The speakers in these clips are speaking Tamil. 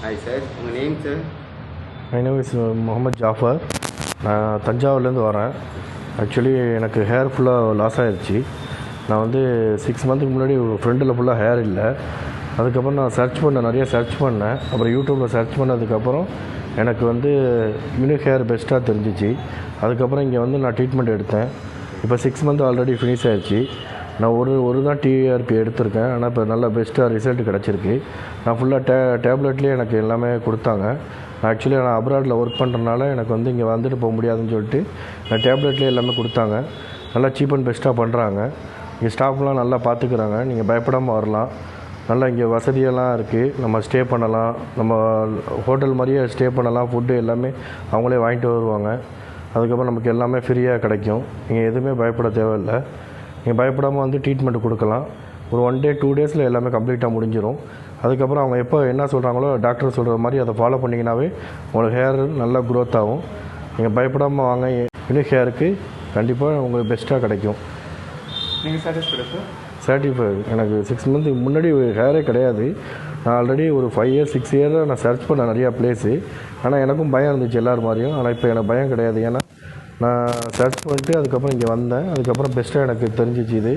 Hi sir, உங்கள் name sir? My name is Mohammed Jafar. நான் தஞ்சாவூர்லேருந்து வரேன். ஆக்சுவலி எனக்கு ஹேர் ஃபுல்லாக லாஸ் ஆகிடுச்சு. நான் வந்து 6 மந்த்துக்கு முன்னாடி ஒரு ஃப்ரெண்டில் ஃபுல்லாக ஹேர் இல்லை. அதுக்கப்புறம் நான் நிறைய சர்ச் பண்ணேன். அப்புறம் யூடியூப்பில் சர்ச் பண்ணதுக்கப்புறம் எனக்கு வந்து யூனிக் ஹேர் பெஸ்ட்டாக தெரிஞ்சிச்சு. அதுக்கப்புறம் இங்கே வந்து நான் ட்ரீட்மெண்ட் எடுத்தேன். இப்போ 6 மந்த் ஆல்ரெடி ஃபினிஷ் ஆகிடுச்சு. நான் ஒரு தான் டிஆர்பி எடுத்திருக்கேன். ஆனால் இப்போ நல்லா பெஸ்ட்டாக ரிசல்ட் கிடச்சிருக்கு. நான் ஃபுல்லாக டேப்லெட்லேயே எனக்கு எல்லாமே கொடுத்தாங்க. நான் அப்ராடில் ஒர்க் பண்ணுறதுனால எனக்கு வந்து இங்கே வந்துட்டு போக முடியாதுன்னு சொல்லிட்டு நான் டேப்லெட்லேயே எல்லாமே கொடுத்தாங்க. நல்லா சீப் அண்ட் பெஸ்ட்டாக பண்ணுறாங்க. இங்கே ஸ்டாஃப்லாம் நல்லா பார்த்துக்குறாங்க. நீங்கள் பயப்படாமல் வரலாம். நல்லா இங்கே வசதியெல்லாம் இருக்குது. நம்ம ஸ்டே பண்ணலாம். நம்ம ஹோட்டல் மாதிரியே ஸ்டே பண்ணலாம். ஃபுட்டு எல்லாமே அவங்களே வாங்கிட்டு வருவாங்க. அதுக்கப்புறம் நமக்கு எல்லாமே ஃப்ரீயாக கிடைக்கும். நீங்கள் எதுவுமே பயப்பட தேவையில்லை. நீங்கள் பயப்படாமல் வந்து ட்ரீட்மெண்ட் கொடுக்கலாம். ஒரு 1 டே 2 டேஸில் எல்லாமே கம்ப்ளீட்டாக முடிஞ்சிடும். அதுக்கப்புறம் அவங்க எப்போ என்ன சொல்கிறாங்களோ டாக்டர் சொல்கிற மாதிரி அதை ஃபாலோ பண்ணிங்கனாவே உங்களுக்கு ஹேர் நல்லா க்ரோத் ஆகும். நீங்கள் பயப்படாமல் வாங்க. யூனிக் ஹேருக்கு கண்டிப்பாக உங்களுக்கு பெஸ்ட்டாக கிடைக்கும். நீங்கள் சாட்டிஸ்ஃபைடு சார்? சாட்டிஸ்ஃபை. எனக்கு 6 மந்த்துக்கு முன்னாடி ஹேரே கிடையாது. நான் ஆல்ரெடி ஒரு 5 இயர்ஸ் 6 இயராக நான் சர்ச் பண்ணேன் நிறையா ப்ளேஸு. ஆனால் எனக்கும் பயம் இருந்துச்சு எல்லோரும் மாதிரியும். ஆனால் இப்போ எனக்கு பயம் கிடையாது. ஏன்னா நான் சர்ச் பண்ணிட்டு அதுக்கப்புறம் இங்கே வந்தேன். அதுக்கப்புறம் பெஸ்ட்டாக எனக்கு தெரிஞ்சிச்சு இது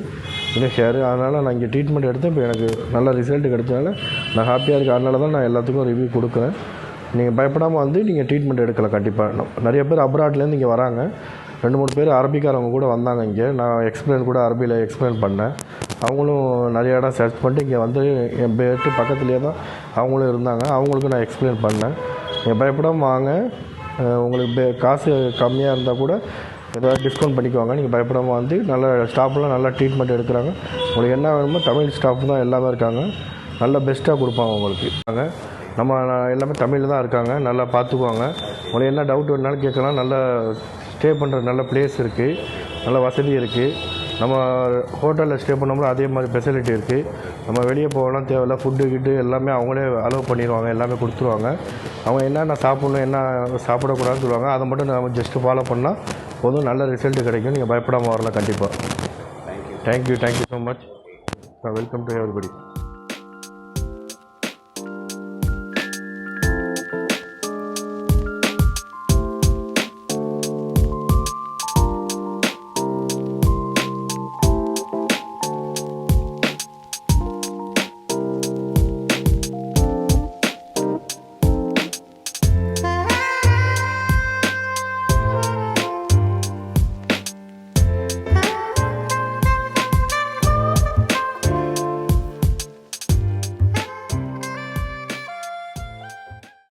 யூனிக் ஹேரு. அதனால் நான் இங்கே ட்ரீட்மெண்ட் எடுத்தேன். இப்போ எனக்கு நல்ல ரிசல்ட் கிடைச்சனால நான் ஹாப்பியாக இருக்கேன். அதனால தான் நான் எல்லாத்துக்கும் ரிவ்யூ கொடுக்குறேன். நீங்கள் பயப்படாமல் வந்து நீங்கள் ட்ரீட்மெண்ட் எடுக்கலாம். கண்டிப்பாக நிறைய பேர் அப்ராட்லேருந்து இங்கே வராங்க. 2-3 பேர் அரபிக்காரவங்க கூட வந்தாங்க இங்கே. நான் எக்ஸ்பிளைன் கூட அரபியில் எக்ஸ்பிளைன் பண்ணேன். அவங்களும் நிறைய இடம் சர்ச் பண்ணிட்டு இங்கே வந்து என் பேட்டு பக்கத்துலேயே தான் அவங்களும் இருந்தாங்க. அவங்களுக்கும் நான் எக்ஸ்பிளைன் பண்ணேன். நீங்கள் பயப்படாமல் வாங்க. உங்களுக்கு காசு கம்மியாக இருந்தால் கூட ஏதாவது டிஸ்கவுண்ட் பண்ணிக்குவாங்க. நீங்கள் பயப்படாமல் வந்து நல்ல ஸ்டாஃப்லாம் நல்லா ட்ரீட்மெண்ட் எடுக்கிறாங்க. உங்களுக்கு என்ன வேணுமோ தமிழ் ஸ்டாஃப் தான் எல்லாமே இருக்காங்க. நல்லா பெஸ்ட்டாக கொடுப்பாங்க உங்களுக்கு. நம்ம எல்லாமே தமிழில் தான் இருக்காங்க. நல்லா பார்த்துக்குவாங்க. உங்களுக்கு என்ன டவுட் வேணுனாலும் கேட்கலாம். நல்லா ஸ்டே பண்ணுற நல்ல பிளேஸ் இருக்குது. நல்ல வசதி இருக்குது. நம்ம ஹோட்டலில் ஸ்டே பண்ணோம்னா அதே மாதிரி ஃபெசிலிட்டி இருக்குது. நம்ம வெளியே போகலாம் தேவையில்ல. ஃபுட்டு எல்லாமே அவங்களே அலோவ் பண்ணிடுவாங்க. எல்லாமே கொடுத்துருவாங்க. அவங்க என்னென்ன சாப்பிட்ணும் என்ன சாப்பிடக்கூடாதுன்னு சொல்லுவாங்க. அதை மட்டும் நம்ம ஜஸ்ட்டு ஃபாலோ பண்ணால் போதும். நல்ல ரிசல்ட் கிடைக்கும். நீங்கள் பயப்படாமல் வரலாம் கண்டிப்பாக. Thank you so much. Welcome to everybody.